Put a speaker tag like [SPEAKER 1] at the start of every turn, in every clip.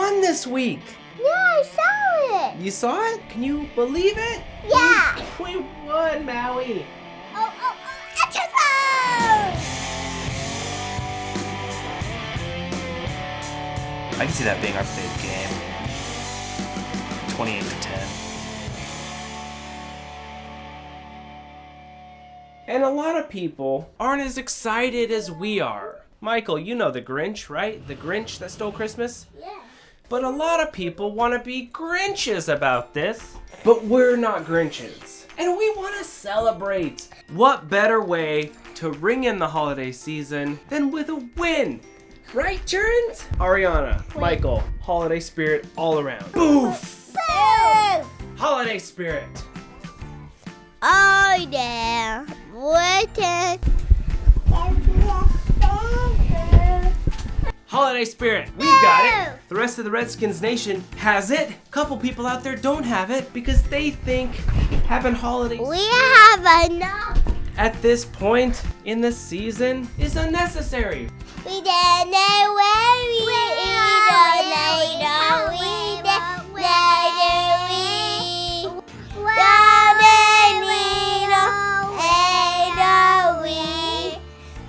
[SPEAKER 1] won this week.
[SPEAKER 2] Yeah, I saw it.
[SPEAKER 1] You saw it? Can you believe it?
[SPEAKER 2] Yeah.
[SPEAKER 1] We won, Maui.
[SPEAKER 2] Extra phone!
[SPEAKER 1] I can see that being our big game. 28-10. And a lot of people aren't as excited as we are. Michael, you know the Grinch, right? The Grinch that stole Christmas?
[SPEAKER 2] Yeah.
[SPEAKER 1] But a lot of people want to be Grinches about this. But we're not Grinches. And we want to celebrate. What better way to ring in the holiday season than with a win? Right, Jerns? Ariana, Michael, holiday spirit all around. Boof!
[SPEAKER 2] Boo!
[SPEAKER 1] Holiday spirit.
[SPEAKER 2] Oh, yeah. What a...
[SPEAKER 1] Holiday spirit, we've got it. The rest of the Redskins nation has it. Couple people out there don't have it because they think having holidays
[SPEAKER 2] We have enough.
[SPEAKER 1] at this point in the season is unnecessary.
[SPEAKER 2] We don't know where we don't know we don't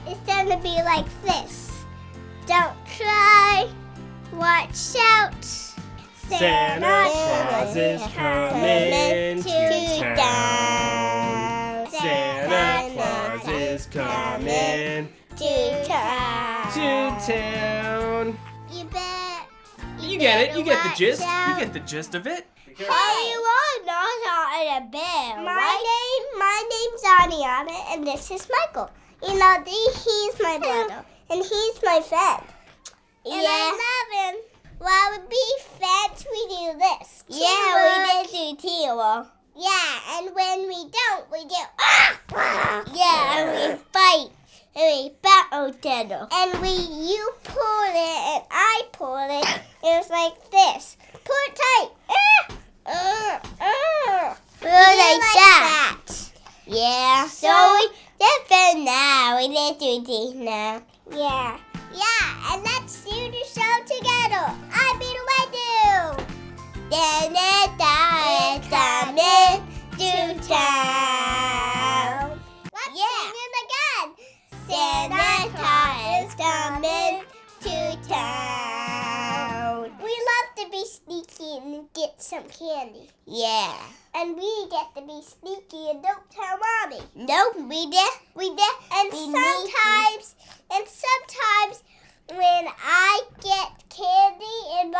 [SPEAKER 2] It's gonna be like this. Don't cry, watch out.
[SPEAKER 1] Santa Claus is coming to town. Santa Claus is coming
[SPEAKER 2] to town.
[SPEAKER 1] to town.
[SPEAKER 2] You bet.
[SPEAKER 1] You get it. You get the
[SPEAKER 2] watch
[SPEAKER 1] gist. You
[SPEAKER 2] out.
[SPEAKER 1] get the gist of it.
[SPEAKER 2] Hey, you are not on a bear, my name's Ariana, and this is Michael. You know, he's my brother, and he's my friend. And I love him. While we be friends, we do this. Yeah, we do teamwork. Yeah, and when we don't, we do yeah, and we fight. And we battle together. And you pull it and I pull it. It was like this. Pull it tight. Like that. Yeah. So we different now. We didn't do these now. Yeah. Yeah, and let's do the show together. I be the wedding. Then it's coming to town. Let's sing it again. Santa Claus is coming to town. We love to be sneaky and get some candy. Yeah. And we get to be sneaky and don't tell Mommy. Nope, we did. And sometimes when I get candy and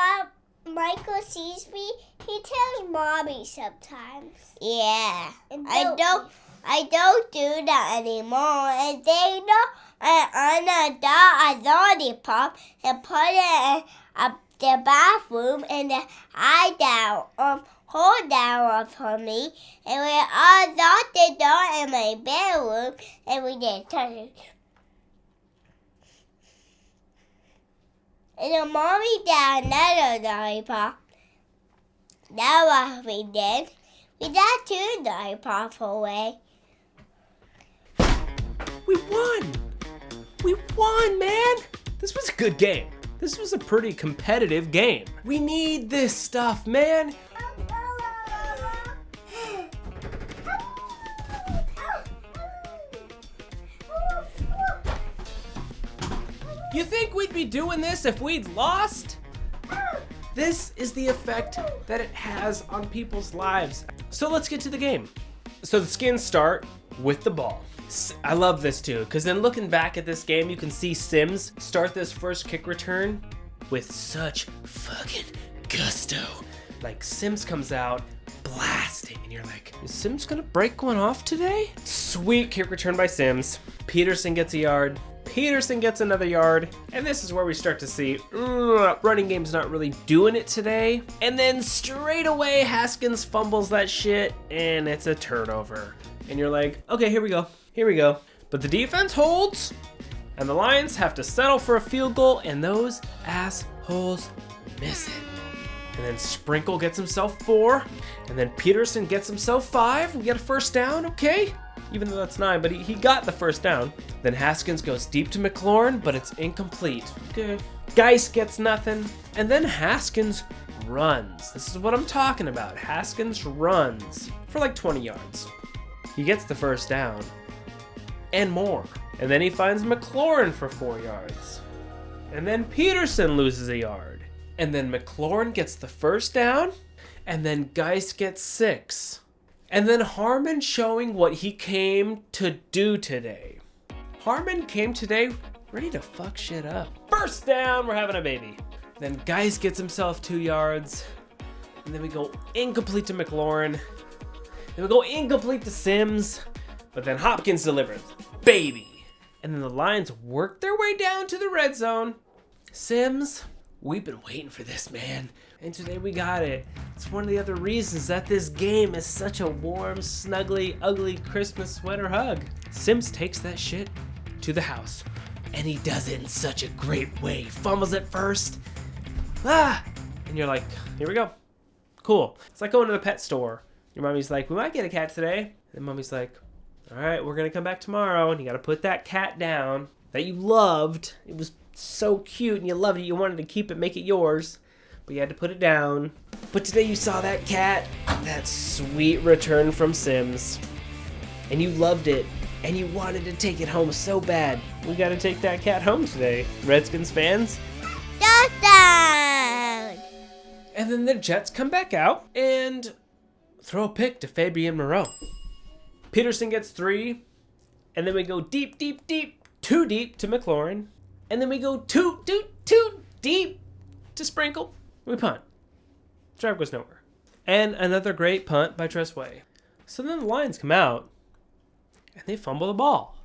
[SPEAKER 2] Michael sees me, he tells Mommy sometimes. Yeah. And I don't do that anymore. And they know on a lollipop and put it in the bathroom and I down hold down for me. And we all locked the door in my bedroom and we didn't touch it. And the Mommy got another lollipop. That's what we did. We got 2 lollipops away.
[SPEAKER 1] We won! We won, man! This was a good game. This was a pretty competitive game. We need this stuff, man. You think we'd be doing this if we'd lost? This is the effect that it has on people's lives. So let's get to the game. So the skins start with the ball. I love this too, because then looking back at this game, you can see Sims start this first kick return with such fucking gusto. Like Sims comes out blasting and you're like, is Sims gonna break one off today? Sweet kick return by Sims. Peterson gets a yard. Peterson gets another yard, and this is where we start to see running game's not really doing it today. And then straight away, Haskins fumbles that shit, and it's a turnover. And you're like, okay, here we go. But the defense holds, and the Lions have to settle for a field goal, and those assholes miss it. And then Sprinkle gets himself 4, and then Peterson gets himself 5. We get a first down, okay. Even though that's 9, but he got the first down. Then Haskins goes deep to McLaurin, but it's incomplete. Okay, Geist gets nothing. And then Haskins runs. This is what I'm talking about. Haskins runs for like 20 yards. He gets the first down and more. And then he finds McLaurin for 4 yards. And then Peterson loses a yard. And then McLaurin gets the first down. And then Geist gets 6. And then Harmon showing what he came to do today. Harmon came today ready to fuck shit up. First down, we're having a baby. Then Geist gets himself 2 yards. And then we go incomplete to McLaurin. Then we go incomplete to Sims. But then Hopkins delivers. Baby. And then the Lions work their way down to the red zone. Sims, we've been waiting for this, man. And today we got it. It's one of the other reasons that this game is such a warm, snuggly, ugly Christmas sweater hug. Sims takes that shit to the house. And he does it in such a great way. He fumbles it first. And you're like, here we go. Cool. It's like going to the pet store. Your mommy's like, we might get a cat today. And mommy's like, all right, we're going to come back tomorrow. And you got to put that cat down that you loved. It was so cute and you loved it. You wanted to keep it, make it yours. But you had to put it down. But today you saw that cat, that sweet return from Sims. And you loved it. And you wanted to take it home so bad. We got to take that cat home today. Redskins fans.
[SPEAKER 2] Touchdown!
[SPEAKER 1] And then the Jets come back out and throw a pick to Fabian Moreau. Peterson gets 3. And then we go deep, deep, deep, too deep to McLaurin. And then we go too deep to Sprinkle. We punt. Drive goes nowhere. And another great punt by Tressway. So then the Lions come out and they fumble the ball.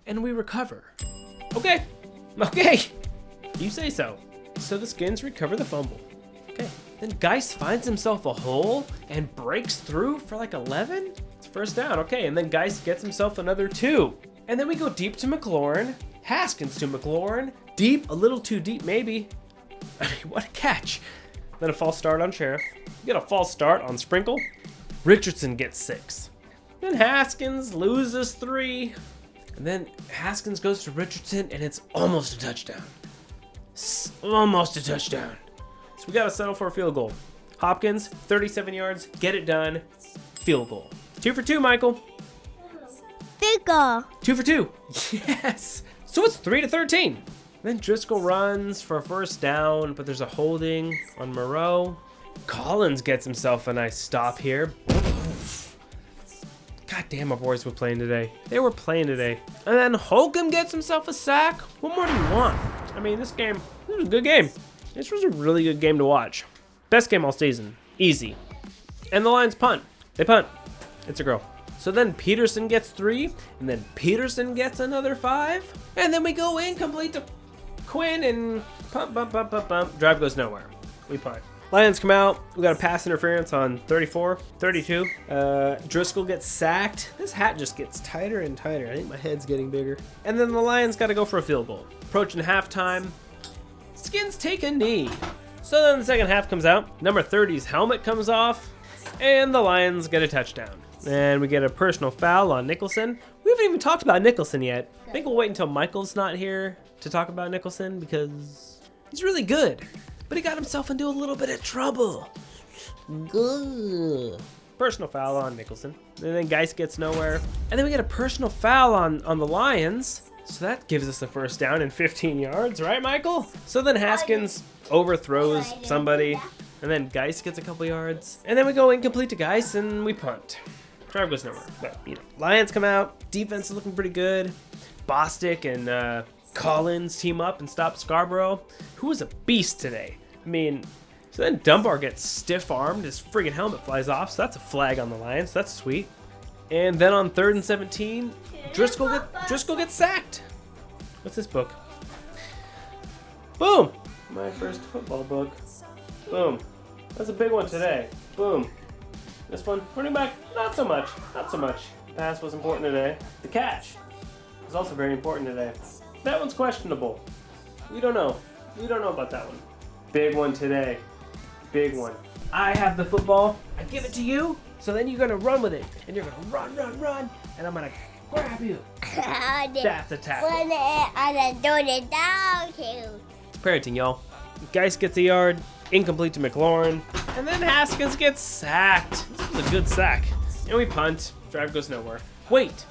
[SPEAKER 1] And we recover. Okay. You say so. So the Skins recover the fumble. Okay. Then Geist finds himself a hole and breaks through for like 11. It's first down. Okay. And then Geist gets himself another 2. And then we go deep to McLaurin. Haskins to McLaurin. Deep, a little too deep maybe. I mean, what a catch. Then a false start on Sheriff. You get a false start on Sprinkle. Richardson gets 6. Then Haskins loses 3. And then Haskins goes to Richardson and it's almost a touchdown. Almost a touchdown. So we got to settle for a field goal. Hopkins, 37 yards, get it done. Field goal. 2 for 2, Michael.
[SPEAKER 2] Field goal.
[SPEAKER 1] 2 for 2. Yes. So it's 3-13. Then Driscoll runs for a first down, but there's a holding on Moreau. Collins gets himself a nice stop here. God damn, my boys were playing today. They were playing today. And then Holcomb gets himself a sack. What more do you want? I mean, this was a good game. This was a really good game to watch. Best game all season. Easy. And the Lions punt. They punt. It's a girl. So then Peterson gets 3, and then Peterson gets another 5. And then we go incomplete to Quinn and bump. Drive goes nowhere. We punt. Lions come out. We got a pass interference on 34, 32. Driscoll gets sacked. This hat just gets tighter and tighter. I think my head's getting bigger. And then the Lions got to go for a field goal. Approaching halftime. Skins take a knee. So then the second half comes out. Number 30's helmet comes off. And the Lions get a touchdown. And we get a personal foul on Nicholson. We haven't even talked about Nicholson yet. I think we'll wait until Michael's not here to talk about Nicholson because he's really good. But he got himself into a little bit of trouble. Good. Personal foul on Nicholson. And then Geist gets nowhere. And then we get a personal foul on the Lions. So that gives us a first down and 15 yards, right, Michael? So then Haskins overthrows somebody. And then Geist gets a couple yards. And then we go incomplete to Geist and we punt. Drive goes nowhere. But, Lions come out. Defense is looking pretty good. Bostic and Collins team up and stop Scarborough, who was a beast today. I mean, so then Dunbar gets stiff-armed. His friggin' helmet flies off, so that's a flag on the Lions. So that's sweet. And then on 3rd and 17, Driscoll gets sacked. What's this book? Boom! My first football book. Boom. That's a big one today. Boom. This one, running back, not so much. Not so much. Pass was important today. The catch was also very important today. That one's questionable. We don't know. We don't know about that one. Big one today. Big one. I have the football. I give it to you. So then you're going to run with it. And you're going to run. And I'm going to grab you. That's a tackle. Parenting, y'all. Geist gets a yard, incomplete to McLaurin, and then Haskins gets sacked. This was a good sack. And we punt. Drive goes nowhere. Wait,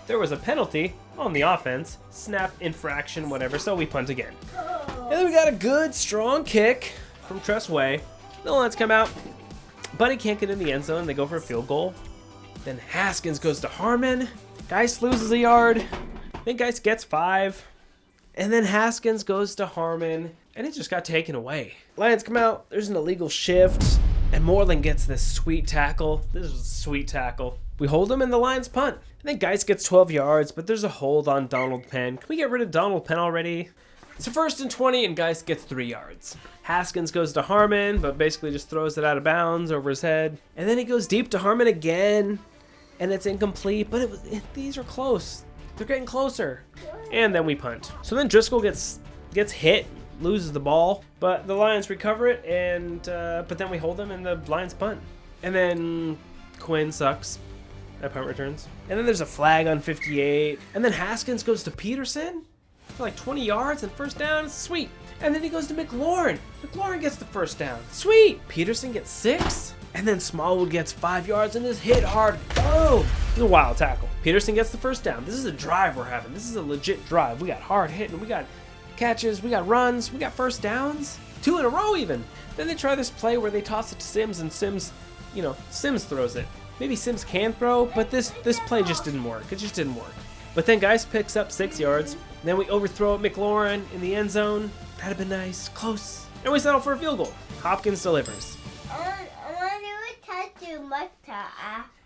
[SPEAKER 1] there was a penalty on the offense. Snap, infraction, whatever, so we punt again. And then we got a good, strong kick from Tress Way. The Lions come out. Buddy can't get in the end zone. They go for a field goal. Then Haskins goes to Harmon. Geist loses a yard. Then Geist gets 5. And then Haskins goes to Harmon. And it just got taken away. Lions come out. There's an illegal shift. And Moreland gets this sweet tackle. This is a sweet tackle. We hold him and the Lions punt. And then Geist gets 12 yards, but there's a hold on Donald Penn. Can we get rid of Donald Penn already? It's a 1st and 20 and Geist gets 3 yards. Haskins goes to Harmon, but basically just throws it out of bounds over his head. And then he goes deep to Harmon again. And it's incomplete, but these are close. They're getting closer. And then we punt. So then Driscoll gets hit, loses the ball, but the Lions recover it, and but then we hold them and the Lions punt. And then Quinn sucks at punt returns. And then there's a flag on 58. And then Haskins goes to Peterson for like 20 yards and 1st down. Sweet. And then he goes to McLaurin. McLaurin gets the 1st down. Sweet. Peterson gets 6. And then Smallwood gets 5 yards and is hit hard. Boom. This is a wild tackle. Peterson gets the 1st down. This is a drive we're having. This is a legit drive. We got hard hitting. We got catches. We got runs. We got 1st downs. 2 in a row even. Then they try this play where they toss it to Sims and Sims, Sims throws it. Maybe Sims can throw, but this play just didn't work. It just didn't work. But then Geist picks up 6 yards. Then we overthrow McLaurin in the end zone. That'd have been nice. Close. And we settle for a field goal. Hopkins delivers.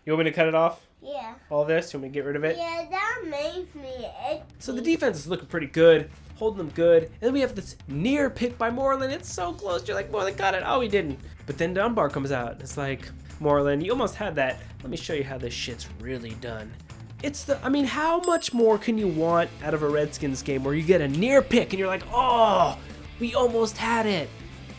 [SPEAKER 1] You want me to cut it off?
[SPEAKER 2] Yeah.
[SPEAKER 1] All this? You want me to get rid of it?
[SPEAKER 2] Yeah, that makes me itchy.
[SPEAKER 1] So the defense is looking pretty good. Holding them good. And then we have this near pick by Moreland. It's so close. You're like, Moreland got it. Oh, he didn't. But then Dunbar comes out. It's like, Moreland, you almost had that. Let me show you how this shit's really done. How much more can you want out of a Redskins game where you get a near pick and you're like, oh, we almost had it.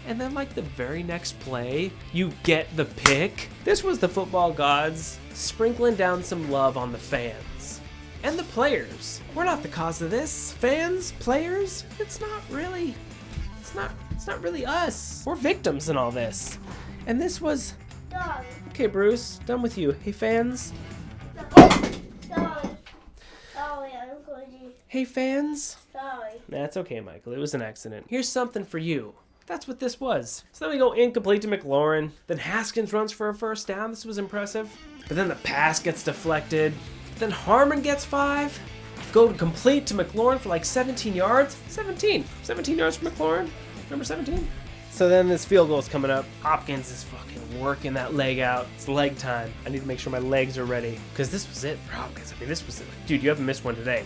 [SPEAKER 1] And then like the very next play, you get the pick. This was the football gods sprinkling down some love on the fans and the players. We're not the cause of this. Fans, players, it's not really us. We're victims in all this. And this was,
[SPEAKER 2] Sorry.
[SPEAKER 1] okay, Bruce, done with you. Hey, fans.
[SPEAKER 2] Sorry, Uncle G.
[SPEAKER 1] Hey, fans.
[SPEAKER 2] Sorry.
[SPEAKER 1] That's okay, Michael. It was an accident. Here's something for you. That's what this was. So then we go incomplete to McLaurin. Then Haskins runs for a 1st down. This was impressive. But then the pass gets deflected. Then Harmon gets 5. Go to complete to McLaurin for like 17 yards. 17 yards for McLaurin. Number 17. So then this field goal is coming up. Hopkins is fucking working that leg out. It's leg time. I need to make sure my legs are ready. Because this was it for Hopkins. This was it. Dude, you haven't missed one today.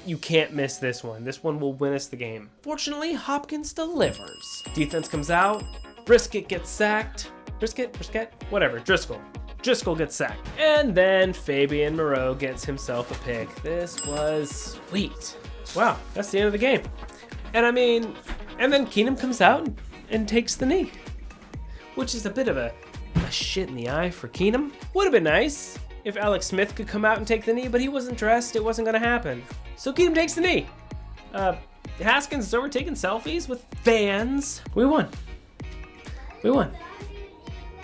[SPEAKER 1] You can't miss this one. This one will win us the game. Fortunately, Hopkins delivers. Defense comes out. Brisket gets sacked. Brisket? Whatever. Driscoll gets sacked. And then Fabian Moreau gets himself a pick. This was sweet. Wow, that's the end of the game. And then Keenum comes out and takes the knee, which is a bit of a shit in the eye for Keenum. Would have been nice if Alex Smith could come out and take the knee, but he wasn't dressed. It wasn't going to happen. So Keenum takes the knee. Haskins is over taking selfies with fans. We won.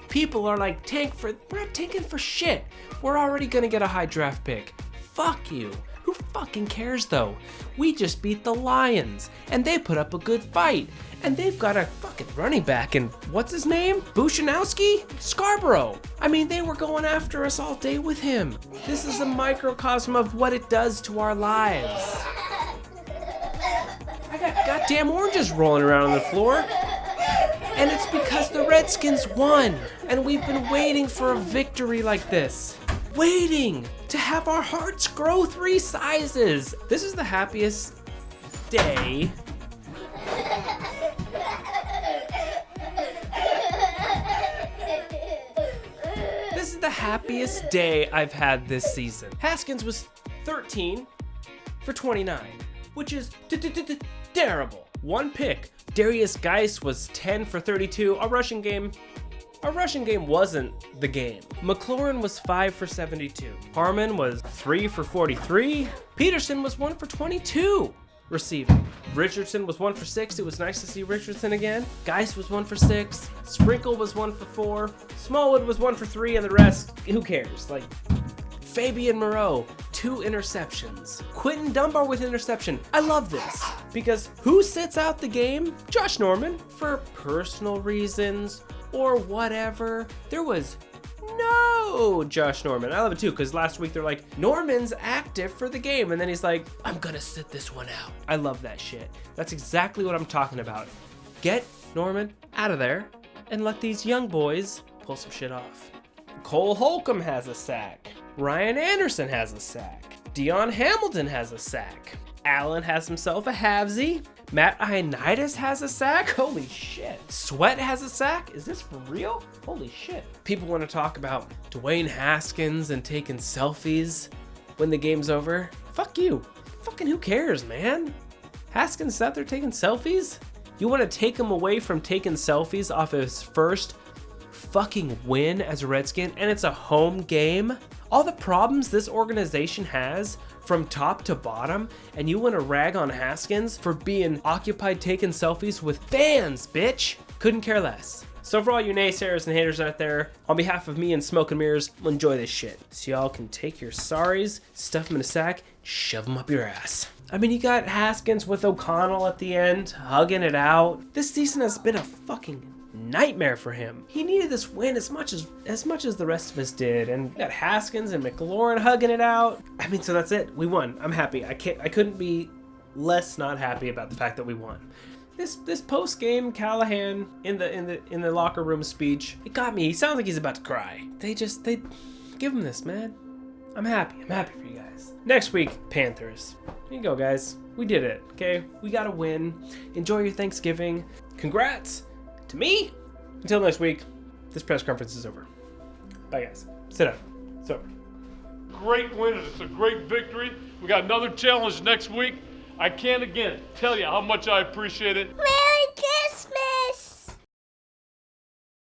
[SPEAKER 1] People are like, we're not tanking for shit. We're already going to get a high draft pick. Fuck you. Who fucking cares though? We just beat the Lions and they put up a good fight. And they've got a fucking running back and what's his name? Bushanowski? Scarborough. They were going after us all day with him. This is a microcosm of what it does to our lives. I got goddamn oranges rolling around on the floor. And it's because the Redskins won. And we've been waiting for a victory like this. Waiting to have our hearts grow 3 sizes. This is the happiest day. This is the happiest day I've had this season. Haskins was 13 for 29, which is terrible. 1 pick. Darius Geist was 10 for 32. Our rushing game wasn't the game. McLaurin was 5 for 72. Harmon was 3 for 43. Peterson was 1 for 22. receiving. Richardson was 1 for 6. It was nice to see Richardson again. Geis was 1 for 6. Sprinkle was 1 for 4. Smallwood was 1 for 3, and the rest, who cares? Like, Fabian Moreau, 2 interceptions. Quentin Dunbar with interception. I love this because who sits out the game? Josh Norman, for personal reasons or whatever. There was no Josh Norman. I love it too because last week they're like, Norman's active for the game, and then he's like, I'm gonna sit this one out. I love that shit. That's exactly what I'm talking about. Get Norman out of there and let these young boys pull some shit off. Cole Holcomb has a sack. Ryan Anderson has a sack. Dion Hamilton has a sack. Allen has himself a halvesy. Matt Ioannidis has a sack. Holy shit. Sweat has a sack. Is this for real? Holy shit. People want to talk about Dwayne Haskins and taking selfies when the game's over. Fuck you. Fucking who cares, man? Haskins is out there taking selfies? You want to take him away from taking selfies off his first fucking win as a Redskin, and it's a home game? All the problems this organization has from top to bottom, and you want to rag on Haskins for being occupied taking selfies with fans, bitch? Couldn't care less. So for all you naysayers and haters out there, on behalf of me and Smoke and Mirrors, enjoy this shit. So y'all can take your sorries, stuff them in a sack, shove them up your ass. I mean, you got Haskins with O'Connell at the end, hugging it out. This season has been a fucking nightmare for him. He needed this win as much as the rest of us did, and you got Haskins and McLaurin hugging it out. I mean, so that's it. We won. I'm happy. I couldn't be less not happy about the fact that we won. This post game Callahan in the locker room speech, it got me. He sounds like he's about to cry. They give him this, man. I'm happy. I'm happy for you guys. Next week, Panthers. Here you go, guys. We did it. Okay, we got a win. Enjoy your Thanksgiving. Congrats to me. Until next week, this press conference is over. Bye, guys. Sit down. It's over.
[SPEAKER 3] Great win. It's a great victory. We got another challenge next week. I can't again tell you how much I appreciate it.